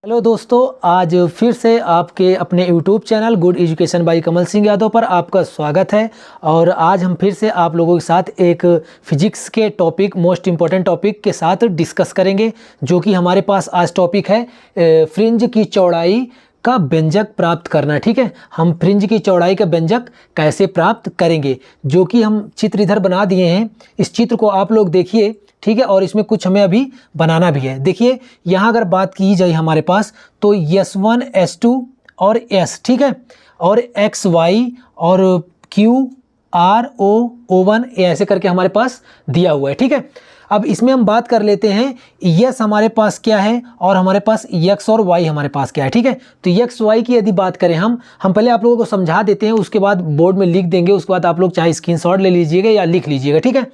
Hello दोस्तों, आज फिर से आपके अपने YouTube channel good education by Kamal Singh Yadav पर आपका स्वागत है। और आज हम फिर से आप लोगों के साथ एक फिजिक्स के टॉपिक, मोस्ट इम्पॉर्टेंट टॉपिक के साथ डिस्कस करेंगे, जो कि हमारे पास आज टॉपिक है फ्रिंज की चौड़ाई का व्यंजक प्राप्त करना। ठीक है, हम फ्रिंज की चौड़ाई का व्यंजक कैसे प्राप्त करेंगे, जो कि हम चित्र इधर बना दिए हैं। इस चित्र को आप लोग देखिए, ठीक है, और इसमें कुछ हमें अभी बनाना भी है। देखिए यहाँ अगर बात की जाए हमारे पास तो S1 S2 और S, ठीक है, और XY और Q R O O1 ऐसे करके हमारे पास दिया हुआ है। ठीक है, अब इसमें हम बात कर लेते हैं यस हमारे पास क्या है और हमारे पास x और y हमारे पास क्या है। ठीक है, तो x y की यदि बात करें हम पहले आप लोगों को समझा देते हैं, उसके बाद बोर्ड में लिख देंगे, उसके बाद आप लोग चाहे स्क्रीनशॉट ले लीजिएगा या लिख लीजिएगा। ठीक है,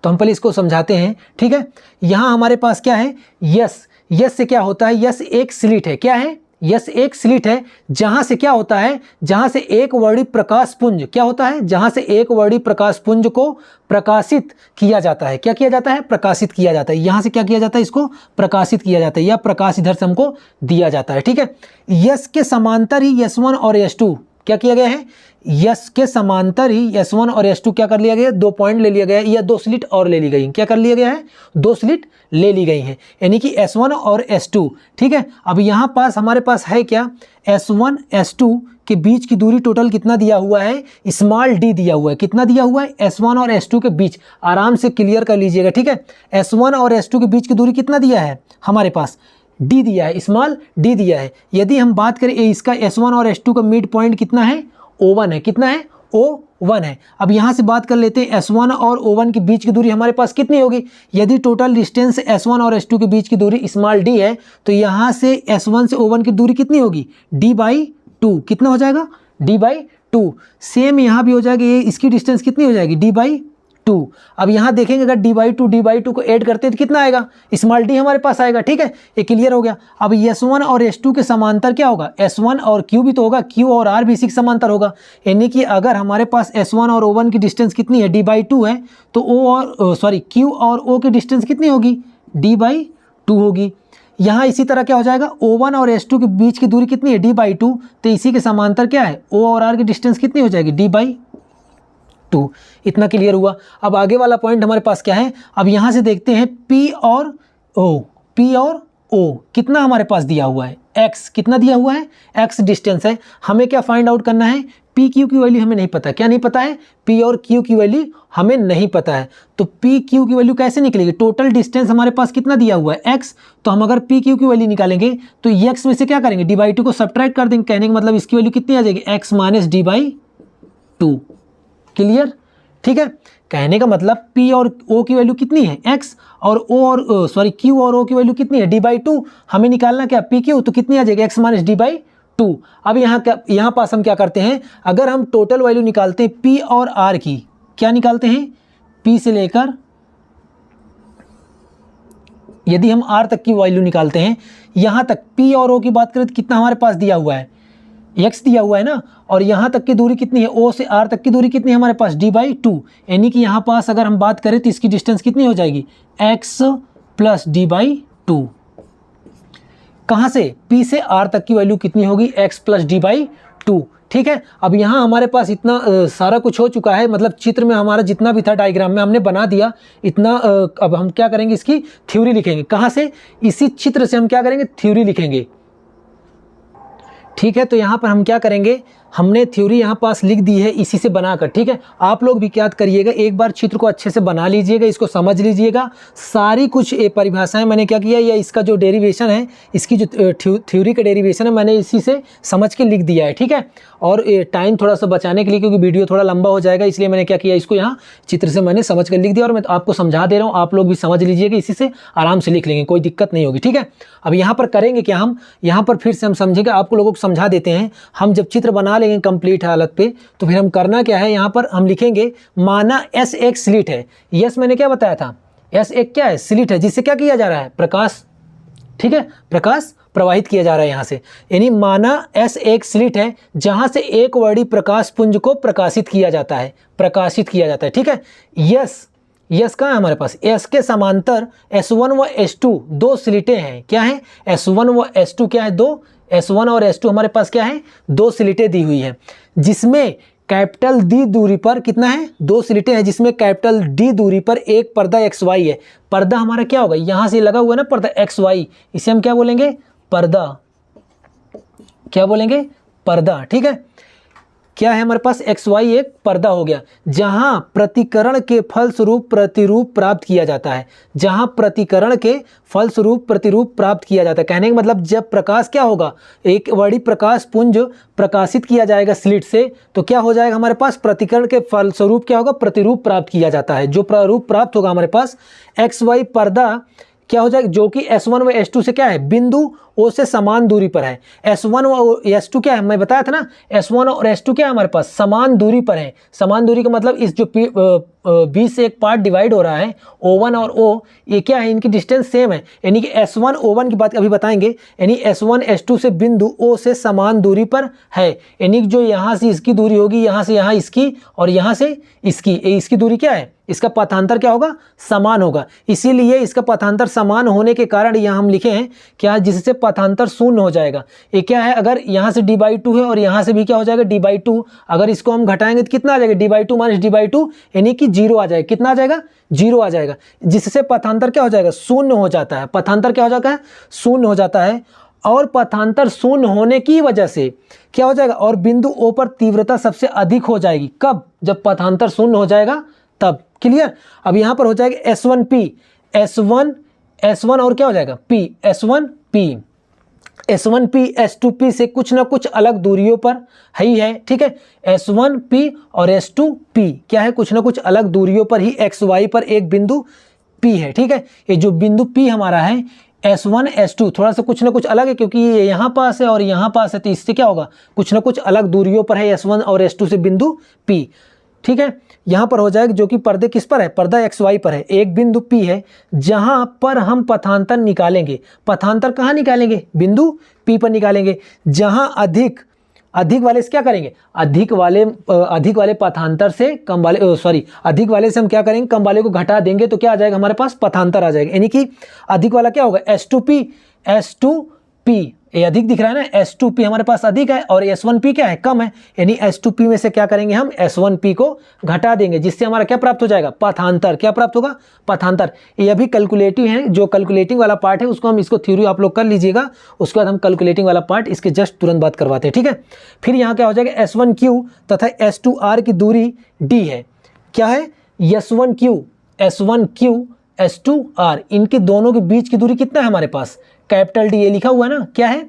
तो हम पहले इसको समझाते हैं। ठीक है, यहाँ हमारे पास क्या है, यस से क्या होता है, यस एक स्लिट है। क्या है, यस एक स्लिट है, जहां से क्या होता है, जहां से एक वर्णी प्रकाश पुंज क्या होता है, जहां से एक वर्णी प्रकाश पुंज को प्रकाशित किया जाता है। क्या किया जाता है, प्रकाशित किया जाता है। यहां से क्या किया जाता है, इसको प्रकाशित किया जाता है, या प्रकाश इधर से हमको दिया जाता है। ठीक है, यस के समांतर ही S1 और S2 क्या किया गया है, यस के समांतर ही S1 और S2 क्या कर लिया गया, 2 पॉइंट ले लिया गया है, या 2 स्लिट और ले ली गई। क्या कर लिया गया है, 2 स्लिट ले ली गई हैं, यानी कि S1 और S2। ठीक है, अब यहाँ पास हमारे पास है क्या, S1 S2 के बीच की दूरी टोटल कितना दिया हुआ है, स्मॉल d दिया हुआ है। कितना दिया हुआ है, S1 और S2 के बीच, आराम से क्लियर कर लीजिएगा। ठीक है, S1 और S2 के बीच की दूरी कितना दिया है, हमारे पास d दिया है, स्मॉल d दिया है। यदि हम बात करें इसका S1 और S2 का मिड पॉइंट कितना है, O1 है। कितना है, O1 है। अब यहाँ से बात कर लेते हैं S1 और O1 के बीच की दूरी हमारे पास कितनी होगी। यदि टोटल डिस्टेंस S1 और S2 के बीच की दूरी स्मॉल d है, तो यहाँ से S1 से O1 की दूरी कितनी होगी, d/2। कितना हो जाएगा, d/2। सेम यहाँ भी हो जाएगी, ये इसकी डिस्टेंस कितनी हो जाएगी, d/2। अब यहाँ देखेंगे अगर d/2 को ऐड करते हैं तो कितना आएगा, स्मॉल d हमारे पास आएगा। ठीक है, ये क्लियर हो गया। अब S1 और S2 के समांतर क्या होगा, S1 और Q भी तो होगा, Q और R भी इसी के समांतर होगा। यानी कि अगर हमारे पास S1 और O1 की डिस्टेंस कितनी है, d/2 है, तो Q और O की डिस्टेंस कितनी होगी, d/2 होगी। यहाँ इसी तरह क्या हो जाएगा, O1 और S2 के बीच की दूरी कितनी है, d/2, तो इसी के समांतर क्या है, O और R की डिस्टेंस कितनी हो जाएगी, d/2। इतना क्लियर हुआ। अब आगे वाला पॉइंट हमारे पास क्या है, अब यहाँ से देखते हैं P और O कितना हमारे पास दिया हुआ है, X कितना दिया हुआ है, X डिस्टेंस है। हमें क्या फाइंड आउट करना है, PQ की वैल्यू हमें नहीं पता। क्या नहीं पता है, P और Q की वैल्यू हमें नहीं पता है। तो PQ की वैल्यू कैसे निकलेगी, टोटल डिस्टेंस हमारे पास कितना दिया हुआ है, X। तो हम अगर PQ की वैल्यू निकालेंगे तो X में से क्या करेंगे, d/2 को सब्ट्रैक्ट कर देंगे। कहने का मतलब इसकी वैल्यू कितनी आ जाएगी, X - d/2। क्लियर, ठीक है। कहने का मतलब P और O की वैल्यू कितनी है, X, और Q और O की वैल्यू कितनी है, d/2। हमें निकालना क्या, PQ, तो कितनी आ जाएगी, X - d/2। अब यहाँ पास हम क्या करते हैं, अगर हम टोटल वैल्यू निकालते हैं P और R की, क्या निकालते हैं, P से लेकर यदि हम R तक की वैल्यू निकालते हैं, यहाँ तक P और O की बात करें तो कितना हमारे पास दिया हुआ है, X दिया हुआ है ना, और यहाँ तक की दूरी कितनी है, O से R तक की दूरी कितनी है हमारे पास, d/2। यानी कि यहाँ पास अगर हम बात करें तो इसकी डिस्टेंस कितनी हो जाएगी, X + d/2। कहाँ से, P से R तक की वैल्यू कितनी होगी, X + d/2। ठीक है, अब यहाँ हमारे पास इतना सारा कुछ हो चुका है, मतलब चित्र में हमारा जितना भी था डायग्राम में हमने बना दिया इतना। अब हम क्या करेंगे, इसकी थ्योरी लिखेंगे। कहाँ से, इसी चित्र से हम क्या करेंगे, थ्योरी लिखेंगे। ठीक है, तो यहाँ पर हम क्या करेंगे, हमने थ्योरी यहाँ पास लिख दी है इसी से बनाकर। ठीक है, आप लोग भी क्या करिएगा, एक बार चित्र को अच्छे से बना लीजिएगा, इसको समझ लीजिएगा। सारी कुछ परिभाषाएं मैंने क्या किया, या इसका जो डेरिवेशन है, इसकी जो थ्योरी का डेरिवेशन है, मैंने इसी से समझ के लिख दिया है। ठीक है, और टाइम थोड़ा सा बचाने के लिए, क्योंकि वीडियो थोड़ा लंबा हो जाएगा, इसलिए मैंने क्या किया, इसको यहाँ चित्र से मैंने समझ कर लिख दिया, और मैं आपको समझा दे रहा हूँ, आप लोग भी समझ लीजिएगा, इसी से आराम से लिख लेंगे, कोई दिक्कत नहीं होगी। ठीक है, अब यहाँ पर करेंगे क्या, हम यहाँ पर फिर से हम समझेंगे, आपको लोगों को समझा देते हैं। हम जब चित्र बना लेंगे कंप्लीट हालत पे, तो फिर हम करना क्या है, यहाँ पर हम लिखेंगे, माना S एक स्लिट है। यस मैंने क्या बताया था, S एक क्या है, स्लिट है, जिससे क्या किया जा रहा है, प्रकाश, ठीक है, प्रकाश प्रवाहित किया जा रहा है यहाँ से। यानी माना S एक स्लिट है, जहाँ से एक वर्णी प्रकाश पुंज को प्रकाशित किया जाता है, ठीक है। यस कहाँ है हमारे पास, एस के समांतर S1 व S2 दो स्लिटें हैं। क्या है, S1 व S2 क्या है, दो, S1 और S2 हमारे पास क्या है, दो स्लिटें दी हुई है, जिसमें कैपिटल D दूरी पर कितना है, दो स्लिटें हैं जिसमें कैपिटल D दूरी पर एक पर्दा XY है। पर्दा हमारा क्या होगा, यहाँ से लगा हुआ है ना पर्दा XY, इसे हम क्या बोलेंगे, पर्दा। क्या बोलेंगे, पर्दा। ठीक है, क्या है हमारे पास, XY एक पर्दा हो गया, जहां प्रतिकरण के फलस्वरूप प्रतिरूप प्राप्त किया जाता है। जहां प्रतिकरण के फलस्वरूप प्रतिरूप प्राप्त किया जाता है, कहने का मतलब जब प्रकाश क्या होगा, एक बड़ी प्रकाश पुंज प्रकाशित किया जाएगा स्लिट से, तो क्या हो जाएगा हमारे पास, प्रतिकरण के फलस्वरूप क्या होगा, प्रतिरूप प्राप्त किया जाता है। जो प्रारूप प्राप्त होगा हमारे पास, XY पर्दा क्या हो जाएगा, जो कि S1 व S2 से क्या है, बिंदु O से समान दूरी पर है। S1 व S2 क्या है, मैं बताया था ना, S1 और S2 क्या है हमारे पास, समान दूरी पर है। समान दूरी का मतलब इस जो B से एक पार्ट डिवाइड हो रहा है, O1 और O, ये क्या है, इनकी डिस्टेंस सेम है, यानी कि S1 O1 की बात अभी बताएंगे, यानी S1 S2 से बिंदु O से समान दूरी पर है, यानी जो यहाँ से इसकी दूरी होगी, यहाँ से यहाँ इसकी, और यहाँ से इसकी दूरी क्या है, इसका पथांतर क्या होगा, समान होगा। इसीलिए इसका पथांतर समान होने के कारण यहाँ हम लिखे हैं क्या, जिससे पथांतर शून्य हो जाएगा। ये क्या है, अगर यहाँ से d/2 है और यहाँ से भी क्या हो जाएगा d/2, अगर इसको हम घटाएंगे तो कितना आ जाएगा, d/2 माइनस d/2, यानी कि 0 आ जाएगा। कितना आ जाएगा, 0 आ जाएगा, जिससे पथांतर क्या हो जाएगा, शून्य हो जाता है। पथांतर क्या हो जाता है, शून्य हो जाता है। और पथांतर शून्य होने की वजह से क्या हो जाएगा, और बिंदु O पर तीव्रता सबसे अधिक हो जाएगी। कब, जब पथांतर शून्य हो जाएगा तब। क्लियर। अब यहाँ पर हो जाएगा S1P, S1 और क्या हो जाएगा P, S1P S2P से कुछ ना कुछ अलग दूरियों पर ही है। ठीक है, S1P और S2P क्या है, कुछ ना कुछ अलग दूरियों पर ही XY पर एक बिंदु P है। ठीक है, ये जो बिंदु P हमारा है, S1 S2 थोड़ा सा कुछ ना कुछ अलग है, क्योंकि ये यहाँ पास है और यहाँ पास है, तो इससे क्या होगा, कुछ ना कुछ अलग दूरियों पर है S1 और S2 से बिंदु P। ठीक है, यहाँ पर हो जाएगा, जो कि पर्दे किस पर है, पर्दा XY पर है, एक बिंदु P है, जहाँ पर हम पथांतर निकालेंगे। पथांतर कहाँ निकालेंगे, बिंदु P पर निकालेंगे। जहाँ अधिक वाले से क्या करेंगे, अधिक वाले पथांतर से कम वाले, अधिक वाले से हम क्या करेंगे, कम वाले को घटा देंगे, तो क्या आ जाएगा हमारे पास, पथांतर आ जाएगा। यानी कि अधिक वाला क्या होगा, S2P, ये अधिक दिख रहा है ना, S2P हमारे पास अधिक है और S1P क्या है, कम है, यानी S2P में से क्या करेंगे हम, S1P को घटा देंगे, जिससे हमारा क्या प्राप्त हो जाएगा, पथांतर। क्या प्राप्त होगा, पथांतर। ये अभी कैलकुलेटिव है, जो कैलकुलेटिंग वाला पार्ट है उसको हम, इसको थ्योरी आप लोग कर लीजिएगा, उसके बाद हम कैलकुलेटिंग वाला पार्ट इसके जस्ट तुरंत बात करवाते हैं। ठीक है, फिर यहाँ क्या हो जाएगा, S1Q तथा S2R की दूरी D है। क्या है, S1Q S2R, इनके दोनों के बीच की दूरी कितना है हमारे पास, कैपिटल D, ये लिखा हुआ है ना, क्या है,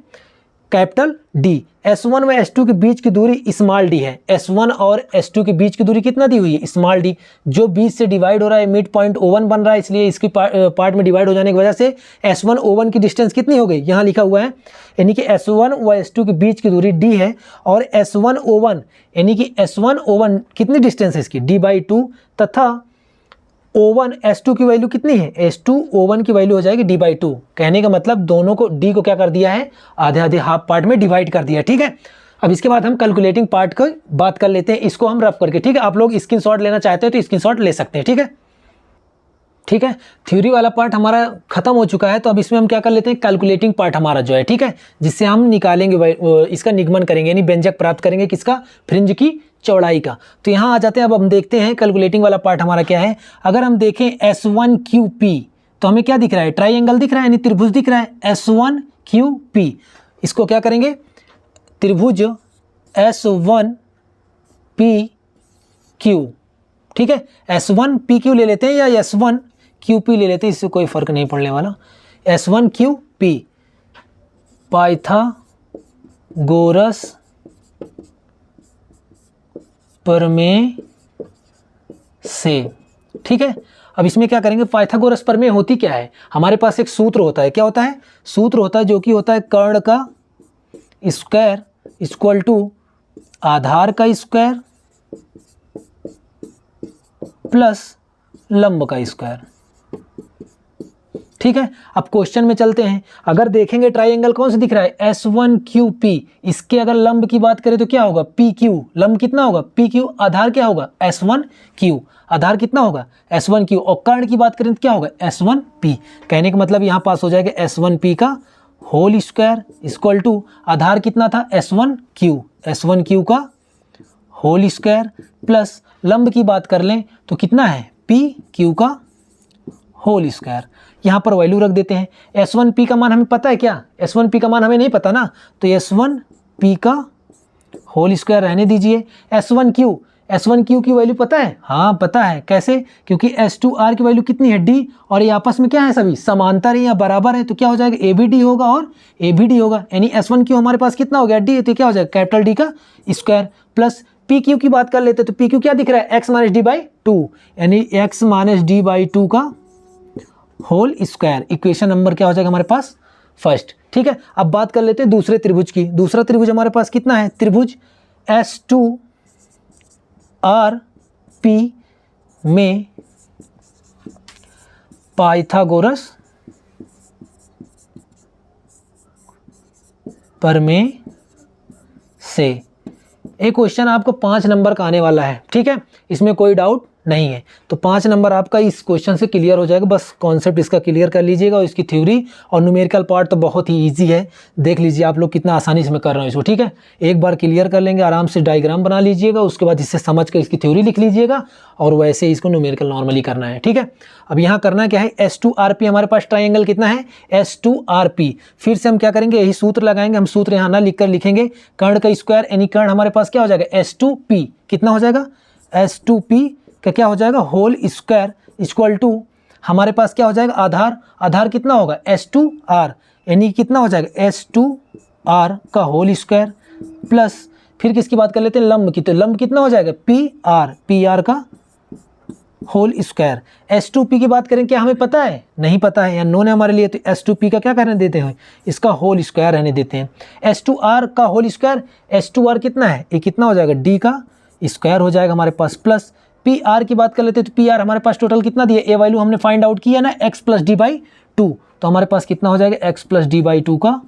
कैपिटल D। S1 व S2 के बीच की दूरी स्मॉल d है। S1 और S2 के बीच की दूरी कितना दी हुई है, स्मॉल d, जो बीच से डिवाइड हो रहा है, मिड पॉइंट O1 बन रहा है, इसलिए इसकी पार्ट में डिवाइड हो जाने की वजह से S1 O1 की डिस्टेंस कितनी हो गई, यहाँ लिखा हुआ है, यानी कि S1 व S2 के बीच की दूरी d है, और S1 O1 यानी कि S1 O1 कितनी डिस्टेंस है इसकी, d/2, तथा O1 S2 की वैल्यू कितनी है, S2 O1 की वैल्यू हो जाएगी d/2। कहने का मतलब दोनों को d को क्या कर दिया है, आधे आधे हाफ पार्ट में डिवाइड कर दिया। ठीक है, अब इसके बाद हम कैलकुलेटिंग पार्ट को बात कर लेते हैं, इसको हम रफ करके। ठीक है, आप लोग स्क्रीनशॉट लेना चाहते हैं तो स्क्रीनशॉट ले सकते हैं। ठीक है, थ्योरी वाला पार्ट हमारा खत्म हो चुका है, तो अब इसमें हम क्या कर लेते हैं, कैलकुलेटिंग पार्ट हमारा जो है, ठीक है, जिससे हम निकालेंगे, इसका निगमन करेंगे, यानी व्यंजक प्राप्त करेंगे, किसका, फ्रिंज की चौड़ाई का। तो यहाँ आ जाते हैं, अब हम देखते हैं कैलकुलेटिंग वाला पार्ट हमारा क्या है। अगर हम देखें S1QP, तो हमें क्या दिख रहा है, ट्राइंगल दिख रहा है, यानी त्रिभुज दिख रहा है, S1QP। इसको क्या करेंगे, त्रिभुज S1PQ, ठीक है, S1PQ ले लेते हैं या S1QP ले लेते हैं, इससे कोई फर्क नहीं पड़ने वाला। S1QP, पाइथागोरस प्रमेय से। ठीक है, अब इसमें क्या करेंगे, पाइथागोरस प्रमेय होती क्या है, हमारे पास एक सूत्र होता है, क्या होता है, सूत्र होता है, जो कि होता है कर्ण का स्क्वायर इक्वल टू आधार का स्क्वायर प्लस लंब का स्क्वायर। ठीक है, अब क्वेश्चन में चलते हैं। अगर देखेंगे ट्राइंगल कौन सा दिख रहा है, S1QP, इसके अगर लंब की बात करें तो क्या होगा, PQ, लंब कितना होगा, PQ, आधार क्या होगा, S1Q, आधार कितना होगा S1Q, और कर्ण की बात करें तो क्या होगा S1P। कहने का मतलब यहाँ पास हो जाएगा S1P का होल स्क्वायर इक्वल टू आधार कितना था S1Q का होल स्क्वायर प्लस लंब की बात कर लें तो कितना है PQ का होल स्क्वायर। यहाँ पर वैल्यू रख देते हैं। S1P का मान हमें पता है क्या, S1P का मान हमें नहीं पता ना, तो S1P का होल स्क्वायर रहने दीजिए। S1Q की वैल्यू पता है, हाँ पता है। कैसे, क्योंकि S2R की वैल्यू कितनी है D, और ये आपस में क्या है सभी समांतर है या बराबर है, तो क्या हो जाएगा A भी D होगा और A भी D होगा, यानी S1Q हमारे पास कितना हो गया D, तो क्या हो जाएगा कैपिटल D का स्क्वायर प्लस PQ की बात कर लेते तो PQ क्या दिख रहा है x-d/2, यानी x-d/2 का होल स्क्वायर। इक्वेशन नंबर क्या हो जाएगा हमारे पास फर्स्ट। ठीक है, अब बात कर लेते हैं दूसरे त्रिभुज की। दूसरा त्रिभुज हमारे पास कितना है, त्रिभुज S2RP में पाइथागोरस प्रमेय से। एक क्वेश्चन आपको 5 नंबर का आने वाला है, ठीक है, इसमें कोई डाउट नहीं है। तो 5 नंबर आपका इस क्वेश्चन से क्लियर हो जाएगा, बस कॉन्सेप्ट इसका क्लियर कर लीजिएगा, और इसकी थ्योरी और न्यूमेरिकल पार्ट तो बहुत ही इजी है। देख लीजिए आप लोग कितना आसानी से मैं कर रहा हूँ इसको, ठीक है। एक बार क्लियर कर लेंगे, आराम से डायग्राम बना लीजिएगा, उसके बाद इससे समझ कर इसकी थ्योरी लिख लीजिएगा, और वैसे इसको न्यूमेरिकल नॉर्मली करना है, ठीक है। अब यहाँ करना क्या है, S2RP हमारे पास ट्राइंगल कितना है S2RP। फिर से हम क्या करेंगे, यही सूत्र लगाएंगे। हम सूत्र यहाँ ना लिख कर लिखेंगे, कर्ण का स्क्वायर यानी कर्ण हमारे पास क्या हो जाएगा S2P, कितना हो जाएगा S2P का क्या हो जाएगा होल स्क्वायर इक्वल टू हमारे पास क्या हो जाएगा आधार कितना होगा S2R, यानी कितना हो जाएगा S2R का होल स्क्वायर प्लस फिर किसकी बात कर लेते हैं लंब की, तो लंब कितना हो जाएगा PR का होल स्क्वायर। S2P की बात करें क्या हमें पता है, नहीं पता है या नो ने हमारे लिए, तो S2P का क्या करने देते हैं, इसका होल स्क्वायर रहने देते हैं। S2R का होल स्क्वायर, S2R कितना है, ये कितना हो जाएगा D का स्क्वायर हो जाएगा हमारे पास, प्लस PR की बात कर लेते हैं तो PR हमारे पास टोटल कितना दिया, ए वैल्यू हमने फाइंड आउट किया ना x+d/2, तो हमारे पास कितना हो जाएगा x+d/2 का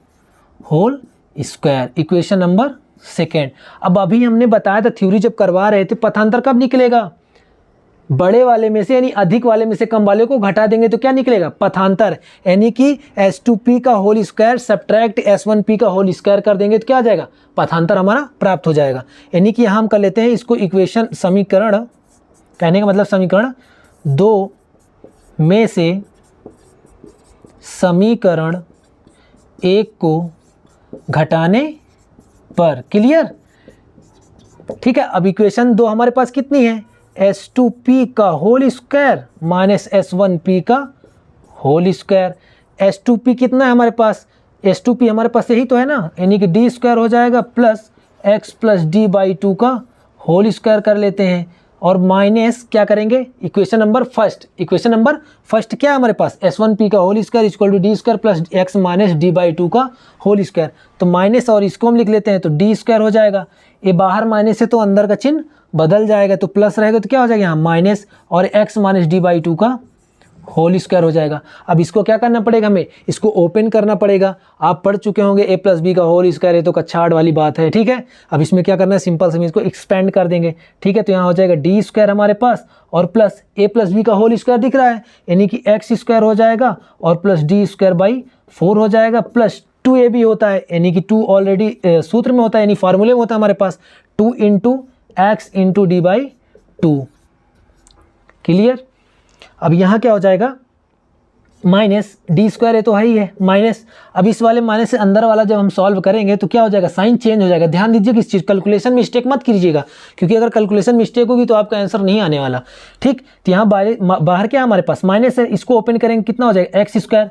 whole square. Equation number second. अब अभी हमने बताया था थ्योरी जब करवा रहे थे, पथांतर कब निकलेगा, बड़े वाले में से यानी अधिक वाले में से कम वाले को घटा देंगे तो क्या निकलेगा पथांतर, यानी कि S2P का होल स्क्वायर सब्ट्रैक्ट S1P का होल स्क्वायर कर देंगे तो क्या आ जाएगा पथांतर हमारा प्राप्त हो जाएगा। यानी कि यहाँ हम कर लेते हैं इसको इक्वेशन समीकरण, कहने का मतलब समीकरण 2 में से समीकरण 1 को घटाने पर, क्लियर, ठीक है। अब इक्वेशन 2 हमारे पास कितनी है S2P का होल स्क्वायर माइनस S1P का होल स्क्वायर। S2P कितना है हमारे पास, S2P हमारे पास यही तो है ना, यानी कि D स्क्वायर हो जाएगा प्लस x+d/2 का होल स्क्वायर कर लेते हैं, और माइनस क्या करेंगे इक्वेशन नंबर फर्स्ट क्या है हमारे पास S1P का whole square equal to D square plus x-d/2 का होल स्क्वायर। तो माइनस और इसको हम लिख लेते हैं तो D स्क्वायर हो जाएगा, ये बाहर माइनस है तो अंदर का चिन्ह बदल जाएगा, तो प्लस रहेगा तो क्या हो जाएगा यहाँ माइनस और x-d/2 का होल स्क्वायर हो जाएगा। अब इसको क्या करना पड़ेगा, हमें इसको ओपन करना पड़ेगा। आप पढ़ चुके होंगे a+b का होल स्क्वायर है तो कक्षा 8 वाली बात है, ठीक है। अब इसमें क्या करना है, सिंपल से इसको एक्सपेंड कर देंगे, ठीक है। तो यहाँ हो जाएगा D स्क्वायर हमारे पास और प्लस a+b का होल स्क्वायर दिख रहा है, यानी कि x स्क्वायर हो जाएगा और प्लस D²/4 हो जाएगा, प्लस 2ab होता है, यानी कि 2 ऑलरेडी सूत्र में होता है, यानी फार्मूले में होता है हमारे पास 2 × x × d/2, क्लियर। अब यहाँ क्या हो जाएगा माइनस D स्क्वायर है तो है ही है माइनस। अब इस वाले माइनस से अंदर वाला जब हम सॉल्व करेंगे तो क्या हो जाएगा, साइन चेंज हो जाएगा। ध्यान दीजिए कि इस चीज़ कैलकुलेशन मिस्टेक मत कीजिएगा, क्योंकि अगर कैलकुलेशन मिस्टेक होगी तो आपका आंसर नहीं आने वाला, ठीक। तो यहाँ बाहर क्या हमारे पास माइनस है, इसको ओपन करेंगे कितना हो जाएगा x स्क्वायर,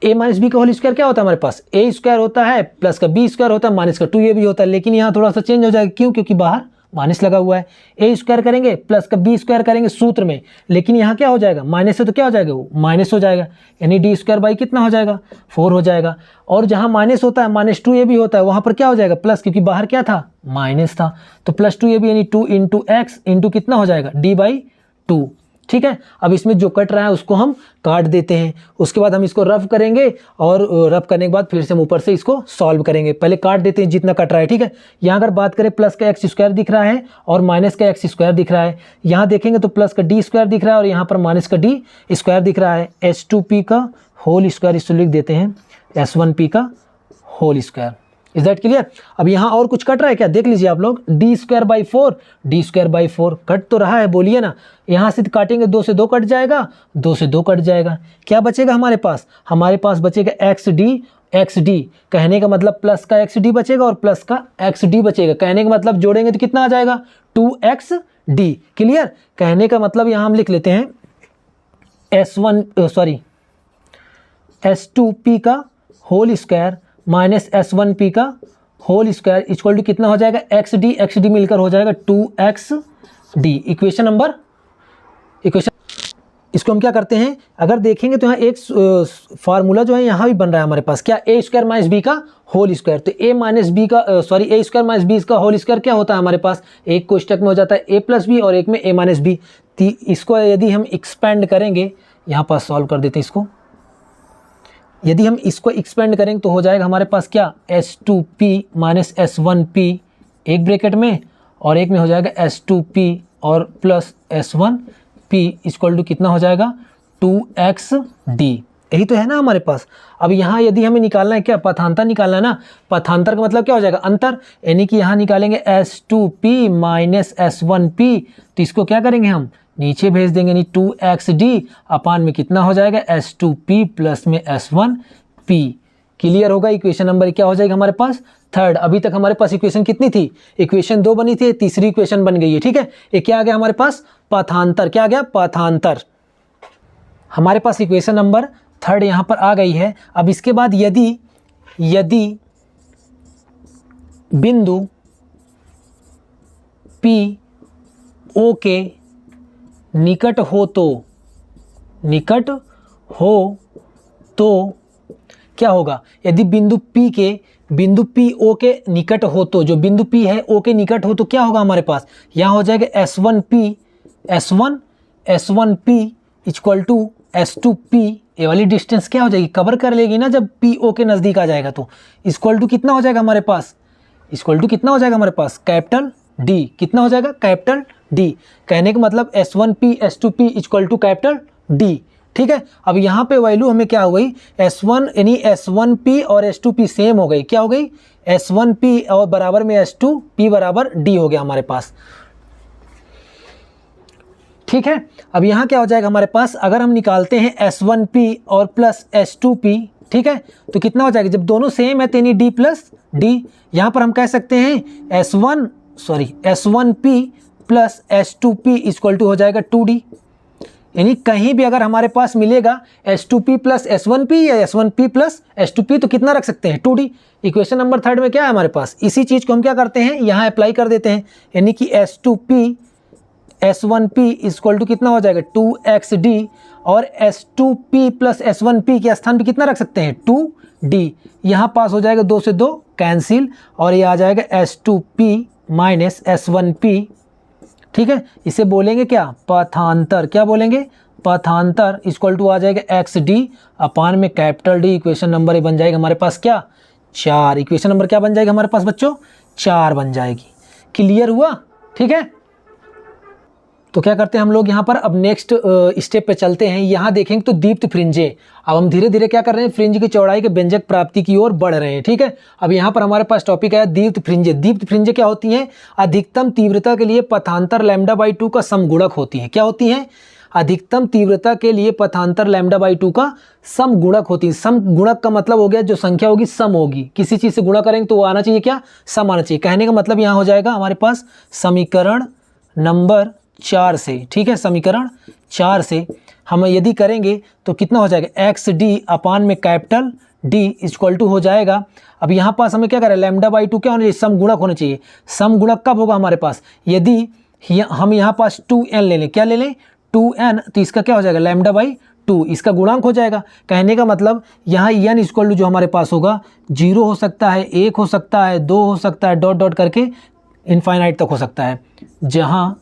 a-b का होल स्क्वायर क्या होता है हमारे पास a स्क्वायर होता है प्लस का b स्क्वायर होता है माइनस का 2ab होता है, लेकिन यहाँ थोड़ा सा चेंज हो जाएगा, क्यों, क्योंकि बाहर माइनस लगा हुआ है। ए स्क्वायर करेंगे प्लस का बी स्क्वायर करेंगे सूत्र में, लेकिन यहाँ क्या हो जाएगा माइनस से तो क्या हो जाएगा वो माइनस हो जाएगा, यानी D स्क्वायर बाई कितना हो जाएगा 4 हो जाएगा। और जहाँ माइनस होता है माइनस 2ab होता है वहाँ पर क्या हो जाएगा प्लस, क्योंकि बाहर क्या था माइनस था, तो प्लस 2ab यानी 2 × x इंटू कितना हो जाएगा D/2, ठीक है। अब इसमें जो कट रहा है उसको हम काट देते हैं, उसके बाद हम इसको रफ करेंगे और रफ करने के बाद फिर से हम ऊपर से इसको सॉल्व करेंगे। पहले काट देते हैं जितना कट रहा है, ठीक है। यहाँ अगर बात करें प्लस का एक्स स्क्वायर दिख रहा है और माइनस का एक्स स्क्वायर दिख रहा है। यहाँ देखेंगे तो प्लस का डी स्क्वायर दिख रहा है और यहाँ पर माइनस का डी स्क्वायर दिख रहा है। h2p का होल स्क्वायर इसको लिख देते हैं s1p का whole square. Is that clear? अब यहाँ और कुछ कट रहा है क्या, देख लीजिए आप लोग। D square by four cut तो रहा है, बोलिए ना। यहाँ से काटेंगे 2 से 2 कट जाएगा, 2 से 2 कट जाएगा। क्या बचेगा हमारे पास? हमारे पास बचेगा एक्स डी। कहने का मतलब प्लस का एक्स डी बचेगा और प्लस का एक्स डी बचेगा। कहने का मतलब जोड़ेंगे तो कितना आ जाएगा 2xd। क्लियर? कहने का मतलब यहाँ हम लिख लेते हैं s2p का होल स्क्वायर माइनस s1p का होल स्क्वायर इक्वल टू कितना हो जाएगा एक्स डी मिलकर हो जाएगा 2xd। इक्वेशन इसको हम क्या करते हैं, अगर देखेंगे तो यहाँ एक फार्मूला जो है यहाँ भी बन रहा है हमारे पास, क्या ए स्क्वायर माइनस बी का होल स्क्वायर। तो ए स्क्वायर माइनस बी का होल स्क्वायर क्या होता है हमारे पास, एक कोष्टक में हो जाता है ए प्लस बी और एक में ए माइनस बी। इसको यदि हम एक्सपेंड करेंगे, यहाँ पास सॉल्व कर देते हैं इसको। यदि हम इसको एक्सपेंड करेंगे तो हो जाएगा हमारे पास क्या s2p माइनस s1p एक ब्रैकेट में और एक में हो जाएगा s2p और प्लस s1p इक्वल टू कितना हो जाएगा 2xd। यही तो है ना हमारे पास। अब यहाँ यदि हमें निकालना है क्या, पथांतर निकालना है ना। पथांतर का मतलब क्या हो जाएगा अंतर, यानी कि यहाँ निकालेंगे s2p माइनस s1p। तो इसको क्या करेंगे हम नीचे भेज देंगे, यानी 2xd अपान में कितना हो जाएगा s2p प्लस में s1p। क्लियर होगा? इक्वेशन नंबर क्या हो जाएगा हमारे पास 3rd। अभी तक हमारे पास इक्वेशन कितनी थी, इक्वेशन 2 बनी थी, तीसरी इक्वेशन बन गई है, ठीक है। ये क्या आ गया हमारे पास पथांतर। क्या आ गया पथांतर। हमारे पास इक्वेशन नंबर 3rd यहाँ पर आ गई है। अब इसके बाद यदि बिंदु P O के निकट हो तो क्या होगा, यदि बिंदु P O के निकट हो तो, जो बिंदु P है O के निकट हो तो क्या होगा हमारे पास, यहाँ हो जाएगा S1P इक्वल टू S2P। ये वाली डिस्टेंस क्या हो जाएगी, कवर कर लेगी ना जब P O के नज़दीक आ जाएगा। तो इक्वल टू कितना हो जाएगा हमारे पास, कैपिटल D। कितना हो जाएगा कैपिटल D। कहने का मतलब S1P S2P equal to capital D, ठीक है। अब यहाँ पे वैल्यू हमें क्या हो गई S1 यानी S1P और S2P सेम हो गई। क्या हो गई S1P और बराबर में S2P बराबर D हो गया हमारे पास, ठीक है। अब यहाँ क्या हो जाएगा हमारे पास, अगर हम निकालते हैं S1P और प्लस S2P, ठीक है, तो कितना हो जाएगा, जब दोनों सेम है तो यानी D प्लस D। यहाँ पर हम कह सकते हैं S1P plus S2P equal to हो जाएगा 2D। यानी कहीं भी अगर हमारे पास मिलेगा S2P प्लस S1P या S1P प्लस S2P तो कितना रख सकते हैं 2D। इक्वेशन नंबर 3rd में क्या है हमारे पास, इसी चीज़ को हम क्या करते हैं यहाँ अप्लाई कर देते हैं, यानी कि S2P S1P इक्वल टू कितना हो जाएगा 2xd और S2P प्लस S1P के स्थान पे कितना रख सकते हैं 2D। यहाँ पास हो जाएगा 2 से 2 कैंसिल और ये आ जाएगा S2P माइनस S1P, ठीक है। इसे बोलेंगे क्या पथांतर। क्या बोलेंगे पथांतर इक्वल टू आ जाएगा xd अपान में कैपिटल D। इक्वेशन नंबर ये बन जाएगा हमारे पास क्या 4। इक्वेशन नंबर क्या बन जाएगा हमारे पास बच्चों 4 बन जाएगी। क्लियर हुआ, ठीक है। तो क्या करते हैं हम लोग यहाँ पर, अब नेक्स्ट स्टेप पे चलते हैं। यहाँ देखेंगे तो दीप्त फ्रिंजे। अब हम धीरे धीरे क्या कर रहे हैं, फ्रिंज की चौड़ाई के व्यंजक प्राप्ति की ओर बढ़ रहे हैं, ठीक है। अब यहाँ पर हमारे पास टॉपिक है दीप्त फ्रिंजे। दीप्त फ्रिंजे क्या होती हैं, अधिकतम तीव्रता के लिए पथांतर λ/2 का समगुणक होती है। क्या होती हैं, अधिकतम तीव्रता के लिए पथांतर λ/2 का समगुणक होती है। समगुणक का मतलब हो गया जो संख्या होगी सम होगी, किसी चीज़ से गुणा करेंगे तो वो आना चाहिए क्या सम आना चाहिए। कहने का मतलब यहाँ हो जाएगा हमारे पास समीकरण नंबर 4 से, ठीक है। समीकरण 4 से हम यदि करेंगे तो कितना हो जाएगा xd अपान में कैपिटल D इक्वल टू हो जाएगा। अब यहाँ पास हमें क्या करें λ/2 क्या होना चाहिए समगुणक होना चाहिए। समगुणक कब होगा हमारे पास, यदि हम यहाँ पास 2n ले लें। क्या ले लें 2n, तो इसका क्या हो जाएगा λ/2, इसका गुणांक हो जाएगा। कहने का मतलब यहाँ n इक्वल टू जो हमारे पास होगा 0 हो सकता है, 1 हो सकता है, 2 हो सकता है, डॉट डॉट करके इनफाइनाइट तक हो सकता है। जहाँ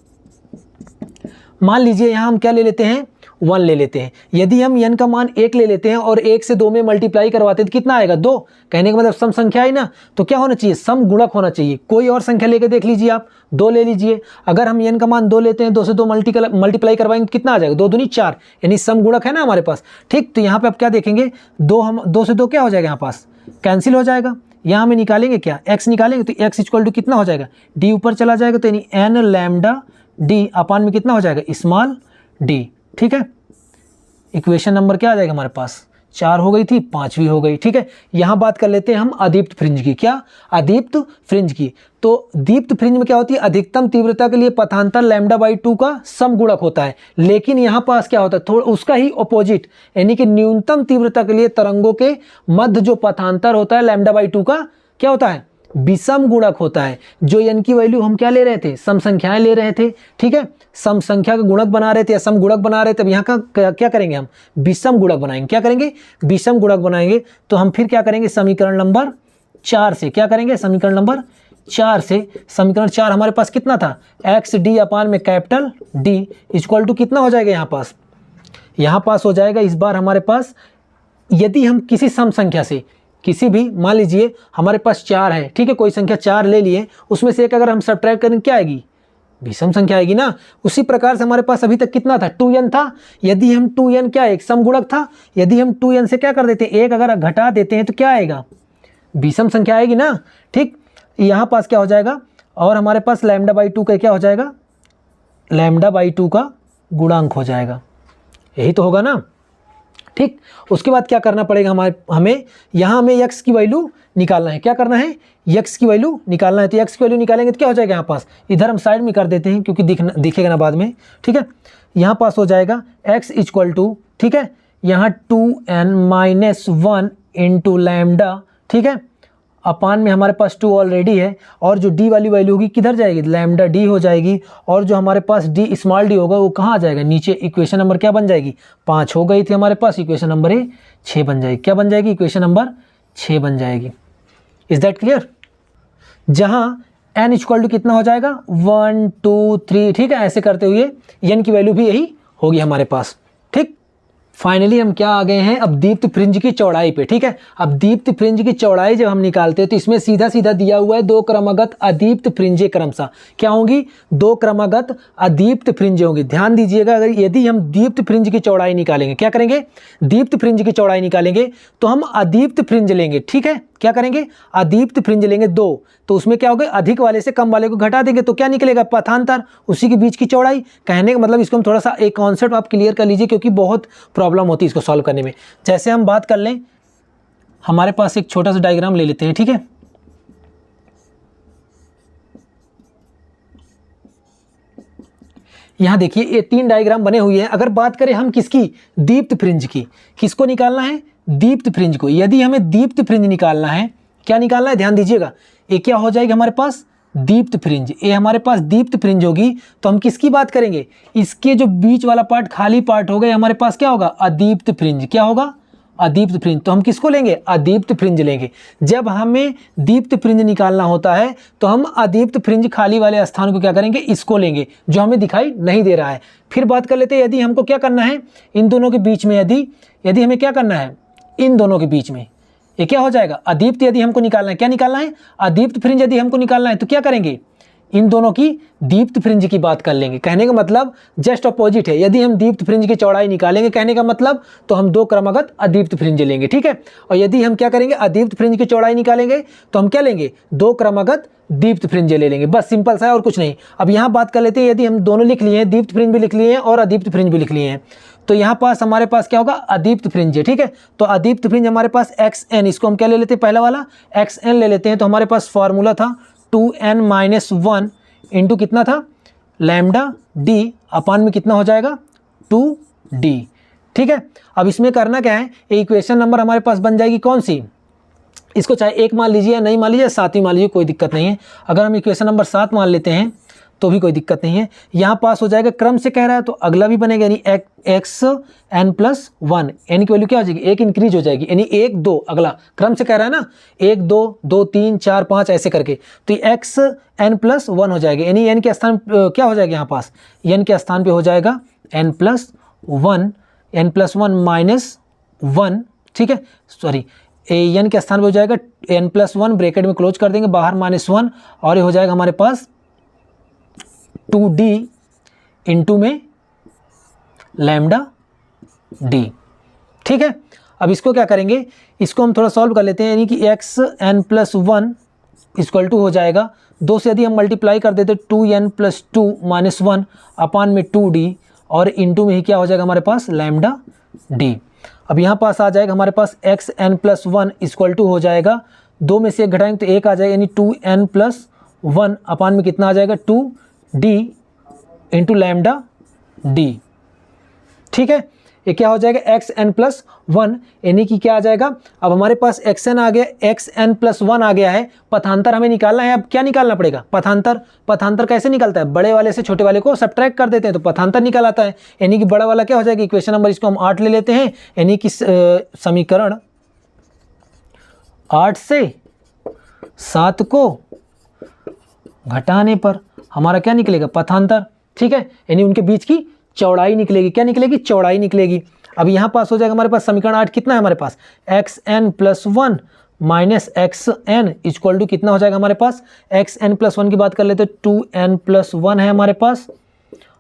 मान लीजिए यहाँ हम क्या ले लेते हैं, 1 ले लेते हैं। यदि हम n का मान 1 ले लेते हैं और 1 से 2 में मल्टीप्लाई करवाते हैं तो कितना आएगा, 2। कहने का मतलब सम संख्या है ना, तो क्या होना चाहिए, सम गुणक होना चाहिए। कोई और संख्या लेके देख लीजिए आप, 2 ले लीजिए। अगर हम n का मान 2 लेते हैं, 2 से 2 मल्टीप्लाई करवाएंगे कितना आ जाएगा, 2 दूनी 4, यानी सम गुणक है ना हमारे पास। ठीक, तो यहाँ पे आप क्या देखेंगे, 2 से 2 क्या हो जाएगा, यहाँ पास कैंसिल हो जाएगा। यहाँ हमें निकालेंगे क्या, x निकालेंगे, तो x इक्वल टू कितना हो जाएगा, d ऊपर चला जाएगा, तो यानी n लैम्डा d अपान में कितना हो जाएगा, स्मॉल d। ठीक है, इक्वेशन नंबर क्या आ जाएगा हमारे पास, 4 हो गई थी, 5वीं हो गई। ठीक है, यहाँ बात कर लेते हैं हम अदीप्त फ्रिंज की। क्या, अदीप्त फ्रिंज की। तो दीप्त फ्रिंज में क्या होती है, अधिकतम तीव्रता के लिए पथांतर λ/2 का समगुणक होता है। लेकिन यहाँ पास क्या होता है, थोड़ा उसका ही अपोजिट, यानी कि न्यूनतम तीव्रता के लिए तरंगों के मध्य जो पथांतर होता है λ/2 का क्या होता है, विषम गुणक होता है। जो n की वैल्यू हम क्या ले रहे थे, सम संख्याएं ले रहे थे। ठीक है, सम संख्या का गुणक बना रहे थे या सम गुणक बना रहे थे। अब यहाँ का क्या करेंगे, हम विषम गुणक बनाएंगे। क्या करेंगे, विषम गुणक बनाएंगे। तो हम फिर क्या करेंगे, समीकरण नंबर 4 से क्या करेंगे, समीकरण नंबर 4 से, समीकरण 4 हमारे पास कितना था, एक्स डी अपान में कैपिटल D इक्वल टू कितना हो जाएगा, यहाँ पास हो जाएगा इस बार हमारे पास, यदि हम किसी सम संख्या से, किसी भी, मान लीजिए हमारे पास 4 है, ठीक है, कोई संख्या 4 ले लिए, उसमें से एक अगर हम सब्ट्रैक्ट करें क्या आएगी, विषम संख्या आएगी ना। उसी प्रकार से हमारे पास अभी तक कितना था, 2n था। यदि हम 2n क्या, एक सम गुणक था। यदि हम 2n से क्या कर देते हैं, एक अगर घटा देते हैं तो क्या आएगा, विषम संख्या आएगी ना। ठीक, यहाँ पास क्या हो जाएगा, और हमारे पास λ/2 का क्या हो जाएगा, λ/2 का गुणांक हो जाएगा, यही तो होगा ना। ठीक, उसके बाद क्या करना पड़ेगा, हमें यहाँ हमें x की वैल्यू निकालना है। क्या करना है, x की वैल्यू निकालना है। तो x की वैल्यू निकालेंगे तो क्या हो जाएगा, यहाँ पास, इधर हम साइड में कर देते हैं क्योंकि दिखेगा ना बाद में। ठीक है, यहाँ पास हो जाएगा x इक्वल टू, ठीक है, यहाँ 2n-1 इंटू लैम्डा, ठीक है, अपान में हमारे पास 2 ऑलरेडी है, और जो d वाली वैल्यू होगी किधर जाएगी, लैम्डा d हो जाएगी, और जो हमारे पास d स्मॉल d होगा वो कहाँ आ जाएगा, नीचे। इक्वेशन नंबर क्या बन जाएगी, 5 हो गई थी हमारे पास, इक्वेशन नंबर 6 बन जाएगी। क्या बन जाएगी, इक्वेशन नंबर 6 बन जाएगी। Is that clear. जहाँ n इक्वल टू कितना हो जाएगा, 1 2 3, ठीक है, ऐसे करते हुए n की वैल्यू भी यही होगी हमारे पास। ठीक, फाइनली हम क्या आ गए हैं, अब दीप्त फ्रिंज की चौड़ाई पे। ठीक है, अब दीप्त फ्रिंज की चौड़ाई जब हम निकालते हैं तो इसमें सीधा सीधा दिया हुआ है 2 क्रमागत अदीप्त फ्रिंजें क्रमशः क्या होंगी, 2 क्रमागत अदीप्त फ्रिंजें होंगी। ध्यान दीजिएगा, अगर यदि हम दीप्त फ्रिंज की चौड़ाई निकालेंगे, क्या करेंगे, दीप्त फ्रिंज की चौड़ाई निकालेंगे तो हम अदीप्त फ्रिंज लेंगे। ठीक है, क्या करेंगे, अदीप्त फ्रिंज लेंगे 2, तो उसमें क्या होगा, अधिक वाले से कम वाले को घटा देंगे तो क्या निकलेगा, पथांतर, उसी के बीच की चौड़ाई। कहने का मतलब इसको हम थोड़ा सा एक कॉन्सेप्ट आप क्लियर कर लीजिए, क्योंकि बहुत प्रॉब्लम होती है इसको सॉल्व करने में। जैसे हम बात कर लें, हमारे पास एक छोटा सा डायग्राम ले लेते हैं। ठीक है, यहाँ देखिए ये 3 डायग्राम बने हुए हैं। अगर बात करें हम किसकी, दीप्त फ्रिंज की, किसको निकालना है, दीप्त फ्रिंज को। यदि हमें दीप्त फ्रिंज निकालना है, क्या निकालना है, ध्यान दीजिएगा, ये क्या हो जाएगा हमारे पास, दीप्त फ्रिंज। ये हमारे पास दीप्त फ्रिंज होगी तो हम किसकी बात करेंगे, इसके जो बीच वाला पार्ट, खाली पार्ट होगा, हमारे पास क्या होगा, अदीप्त फ्रिंज। क्या होगा, अदीप्त फ्रिंज। तो हम किसको लेंगे, अदीप्त फ्रिंज लेंगे। जब हमें दीप्त फ्रिंज निकालना होता है तो हम अदीप्त फ्रिंज खाली वाले स्थान को क्या करेंगे, इसको लेंगे, जो हमें दिखाई नहीं दे रहा है। फिर बात कर लेते हैं, यदि हमको क्या करना है, इन दोनों के बीच में, यदि हमें क्या करना है, इन दोनों के बीच में ये क्या हो जाएगा, अदीप्त यदि हमको निकालना है, क्या निकालना है, अदीप्त फ्रिंज यदि हमको निकालना है तो क्या करेंगे, इन दोनों की दीप्त फ्रिंज की बात कर लेंगे। कहने का मतलब जस्ट अपोजिट है। यदि हम दीप्त फ्रिंज की चौड़ाई निकालेंगे, कहने का मतलब, तो हम 2 क्रमागत अदीप्त फ्रिंज लेंगे। ठीक है, और यदि हम क्या करेंगे, अदीप्त फ्रिंज की चौड़ाई निकालेंगे तो हम क्या लेंगे, 2 क्रमागत दीप्त फ्रिंज ले लेंगे। बस सिंपल सा है और कुछ नहीं। अब यहाँ बात कर लेते हैं, यदि हम दोनों लिख लिए हैं, दीप्त फ्रिंज भी लिख लिए हैं और अदीप्त फ्रिंज भी लिख लिए हैं, तो यहाँ पास हमारे पास क्या होगा, अदीप्त फ्रिंज है। ठीक है, तो अदीप्त फ्रिंज हमारे पास xn, इसको हम क्या ले लेते हैं, पहला वाला xn ले लेते हैं। तो हमारे पास फॉर्मूला था 2n-1 इंटू कितना था, लैम्डा d अपान में कितना हो जाएगा, 2d। ठीक है, अब इसमें करना क्या है, इक्वेशन नंबर हमारे पास बन जाएगी कौन सी, इसको चाहे 1 मान लीजिए या नहीं मान लीजिए, 7 ही मान लीजिए, कोई दिक्कत नहीं है। अगर हम इक्वेशन नंबर 7 मान लेते हैं तो भी कोई दिक्कत नहीं है, यहाँ पास हो जाएगा। क्रम से कह रहा है तो अगला भी बनेगा, यानी X N plus one, N की वैल्यू क्या हो जाएगी, एक इंक्रीज हो जाएगी, यानी 1 2, अगला क्रम से कह रहा है ना 1 2 2 3 4 5 ऐसे करके, तो एक्स एन प्लस वन हो जाएगा, यानी एन के स्थान क्या हो जाएगा, यहाँ पास एन के स्थान पे हो जाएगा N plus one minus one, ठीक है, सॉरी एन के स्थान पे हो जाएगा एन प्लस वन, ब्रैकेट में क्लोज कर देंगे, बाहर -1, और ये हो जाएगा हमारे पास 2d इंटू में लैम्डा डी, ठीक है। अब इसको क्या करेंगे, इसको हम थोड़ा सॉल्व कर लेते हैं, यानी कि X N plus one equal to हो जाएगा 2 से यदि हम मल्टीप्लाई कर देते 2n प्लस 2 माइनस 1 अपान में 2d, और इंटू में ही क्या हो जाएगा हमारे पास लैम्डा डी। अब यहाँ पास आ जाएगा हमारे पास x N plus one equal to हो जाएगा, 2 में से 1 घटाएंगे तो 1 आ जाएगा, यानी 2n प्लस वन अपान में कितना आ जाएगा 2d इंटू लैम्डा डी, ठीक है। ये क्या हो जाएगा एक्स एन प्लस वन, यानी कि क्या आ जाएगा, अब हमारे पास एक्स एन आ गया, एक्स एन प्लस वन आ गया है, पथांतर हमें निकालना है। अब क्या निकालना पड़ेगा, पथांतर कैसे निकलता है, बड़े वाले से छोटे वाले को सब्ट्रैक्ट कर देते हैं तो पथांतर निकल आता है, यानी कि बड़ा वाला क्या हो जाएगा, इक्वेशन नंबर इसको हम 8 ले लेते हैं, यानी कि समीकरण 8 से 7 को घटाने पर हमारा क्या निकलेगा, पथांतर, ठीक है, यानी उनके बीच की चौड़ाई निकलेगी, क्या निकलेगी, चौड़ाई निकलेगी। अब यहाँ पास हो जाएगा हमारे पास समीकरण 8 कितना है हमारे पास, x N plus one minus x N equal to कितना हो जाएगा हमारे पास, एक्स एन प्लस वन की बात कर लेते हैं 2n प्लस वन है हमारे पास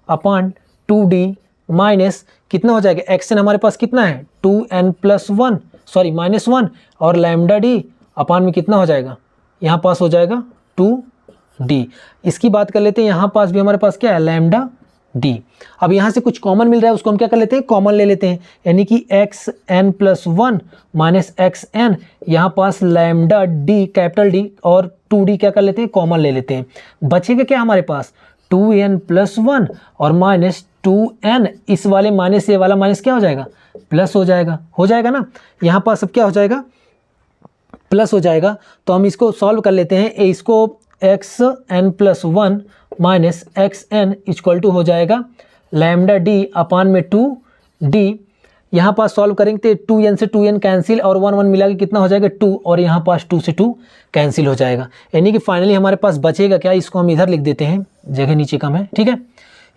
अपान 2d माइनस कितना हो जाएगा, एक्स एन हमारे पास कितना है 2n plus one, sorry minus one, और लैम्डा डी अपान में कितना हो जाएगा, यहाँ पास हो जाएगा 2d। इसकी बात कर लेते हैं, यहाँ पास भी हमारे पास क्या है लैम्डा डी। अब यहाँ से कुछ कॉमन मिल रहा है, उसको हम क्या कर लेते हैं, कॉमन ले लेते हैं, यानी कि X N plus one minus x N, यहाँ पास लैम्डा डी कैपिटल डी और 2d क्या कर लेते हैं, कॉमन ले लेते हैं। बचेगा क्या हमारे पास 2n प्लस वन और माइनस 2n, इस वाले माइनस से वाला माइनस क्या हो जाएगा, प्लस हो जाएगा ना। यहाँ पास अब क्या हो जाएगा, प्लस हो जाएगा। तो हम इसको सॉल्व कर लेते हैं, इसको X N plus one minus x N equal to हो जाएगा लैम्डा डी अपान में 2d, यहाँ पास सॉल्व करेंगे तो 2n से 2n कैंसिल और 1 1 मिला के कितना हो जाएगा 2, और यहाँ पास 2 से 2 कैंसिल हो जाएगा, यानी कि फाइनली हमारे पास बचेगा क्या, इसको हम इधर लिख देते हैं, जगह नीचे कम है, ठीक है।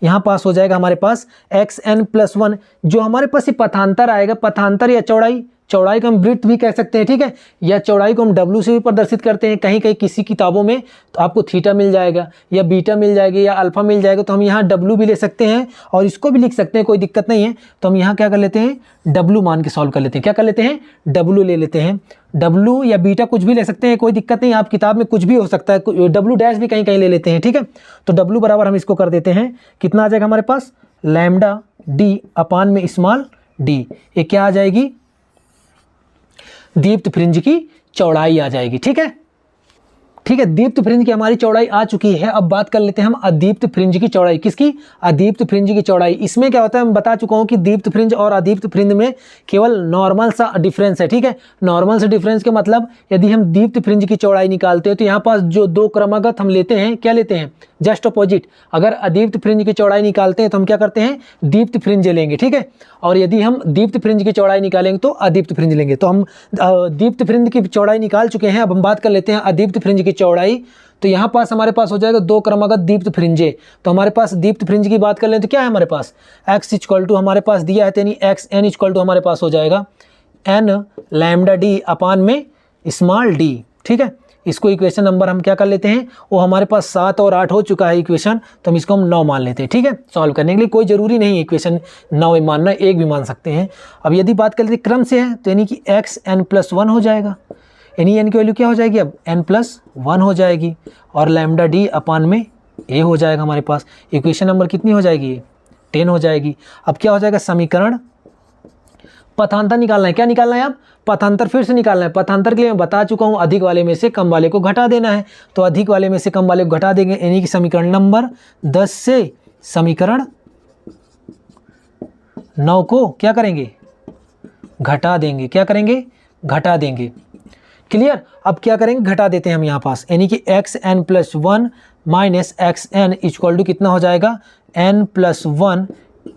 यहाँ पास हो जाएगा हमारे पास एक्स एन प्लस वन, जो हमारे पास ये पथांतर आएगा, पथांतर या चौड़ाई को हम ब्रिथ भी कह सकते हैं, ठीक है, या चौड़ाई को हम W से भी प्रदर्शित करते हैं, कहीं कहीं किसी किताबों में तो आपको थीटा मिल जाएगा या बीटा मिल जाएगी या अल्फा मिल जाएगा, तो हम यहाँ W भी ले सकते हैं और इसको भी लिख सकते हैं, कोई दिक्कत नहीं है। तो हम यहाँ क्या कर लेते हैं, W मान के सॉल्व कर लेते हैं, क्या कर लेते हैं, W ले लेते हैं, W या बीटा कुछ भी ले सकते हैं, कोई दिक्कत नहीं, आप किताब में कुछ भी हो सकता है, W डैश भी कहीं कहीं ले लेते हैं, ठीक है। तो W बराबर हम इसको कर देते हैं, कितना आ जाएगा हमारे पास लैम्डा डी अपान में स्मॉल डी, ये क्या आ जाएगी, दीप्त फ्रिंज की चौड़ाई आ जाएगी, ठीक है। दीप्त फ्रिंज की हमारी चौड़ाई आ चुकी है। अब बात कर लेते हैं हम अदीप्त फ्रिंज की चौड़ाई, किसकी, अदीप्त फ्रिंज की चौड़ाई। इसमें क्या होता है, मैं बता चुका हूं कि दीप्त फ्रिंज और अदीप्त फ्रिंज में केवल नॉर्मल सा डिफरेंस है, ठीक है। नॉर्मल से डिफरेंस के मतलब यदि हम दीप्त फ्रिंज की चौड़ाई निकालते हैं तो यहाँ पास जो दो क्रमागत हम लेते हैं, क्या लेते हैं, जस्ट अपोजिट। अगर अदीप्त फ्रिंज की चौड़ाई निकालते हैं तो हम क्या करते हैं, दीप्त फ्रिंज लेंगे, ठीक है। और यदि हम दीप्त फ्रिंज की चौड़ाई निकालेंगे तो अदीप्त फ्रिंज लेंगे। तो हम दीप्त फ्रिंज की चौड़ाई निकाल चुके हैं, अब हम बात कर लेते हैं अदीप्त फ्रिंज की चौड़ाई। तो यहाँ पास हमारे पास हो जाएगा दो क्रमागत दीप्त फ्रिंजे। तो हमारे पास दीप्त फ्रिंज की बात कर लें तो क्या है हमारे पास, x इक्वल टू हमारे पास दिया है, यानी एक्स एन इक्वल टू हमारे पास हो जाएगा n लैम्डा डी अपान में स्मॉल डी, ठीक है। इसको इक्वेशन नंबर हम क्या कर लेते हैं, वो हमारे पास 7 और 8 हो चुका है इक्वेशन, तो हम इसको हम 9 मान लेते हैं, ठीक है। सॉल्व करने के लिए कोई ज़रूरी नहीं है इक्वेशन 9 मानना, 1 भी मान सकते हैं। अब यदि बात कर लेते हैं क्रम से है तो यानी कि एक्स एन प्लस वन हो जाएगा, यानी एन की वैल्यू क्या हो जाएगी, अब n प्लस वन हो जाएगी, और लैम्डा डी अपान में a हो जाएगा हमारे पास। इक्वेशन नंबर कितनी हो जाएगी, 10 हो जाएगी। अब क्या हो जाएगा, समीकरण पथांतर निकालना है, क्या निकालना है, अब पथांतर फिर से निकालना है। पथांतर के लिए मैं बता चुका हूँ, अधिक वाले में से कम वाले को घटा देना है, तो अधिक वाले में से कम वाले को घटा देंगे, यानी कि समीकरण नंबर 10 से समीकरण 9 को क्या करेंगे, घटा देंगे, क्या करेंगे, घटा देंगे। क्लियर। अब क्या करेंगे, घटा देते हैं हम यहाँ पास, यानी कि xn+1 minus xn equal to कितना हो जाएगा, n+1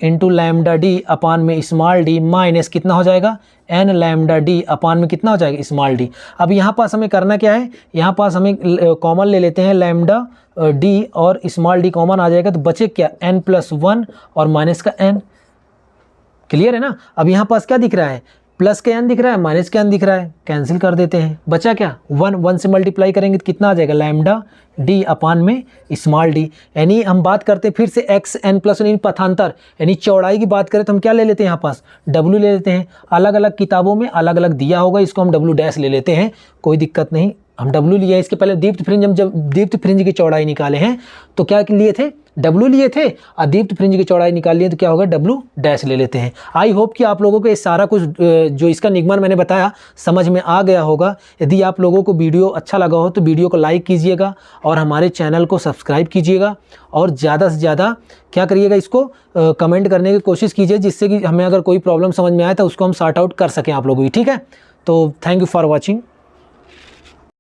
इंटू लैम्डा डी अपान में स्मॉल डी माइनस कितना हो जाएगा, n लैम्डा डी अपान में कितना हो जाएगा, स्मॉल डी। अब यहाँ पास हमें करना क्या है, यहाँ पास हमें कॉमन ले लेते हैं, लैम्डा डी और स्मॉल डी कॉमन आ जाएगा, तो बचे क्या, n+1 और माइनस का n। क्लियर है ना। अब यहाँ पास क्या दिख रहा है, प्लस के n दिख रहा है, माइनस के n दिख रहा है, कैंसिल कर देते हैं, बचा क्या, 1 से मल्टीप्लाई करेंगे तो कितना आ जाएगा, लैम्डा डी अपान में स्मॉल डी। यानी हम बात करते हैं फिर से xn+1 पथांतर, यानी चौड़ाई की बात करें तो हम क्या ले लेते हैं, यहाँ पास w ले लेते हैं। अलग अलग किताबों में अलग अलग दिया होगा, इसको हम w' ले लेते हैं, कोई दिक्कत नहीं, हम w लिया है। इसके पहले दीप्त फ्रिंज, हम जब दीप्त फ्रिंज की चौड़ाई निकाले हैं तो क्या लिए थे, w लिए थे, और दीप्त फ्रिंज की चौड़ाई निकाल लिए तो क्या होगा, w' ले लेते हैं। आई होप कि आप लोगों को ये सारा कुछ जो इसका निगमन मैंने बताया समझ में आ गया होगा। यदि आप लोगों को वीडियो अच्छा लगा हो तो वीडियो को लाइक कीजिएगा और हमारे चैनल को सब्सक्राइब कीजिएगा, और ज़्यादा से ज़्यादा क्या करिएगा, इसको कमेंट करने की कोशिश कीजिए, जिससे कि हमें अगर कोई प्रॉब्लम समझ में आए तो उसको हम सॉर्ट आउट कर सकें आप लोगों की। ठीक है, तो थैंक यू फॉर वॉचिंग।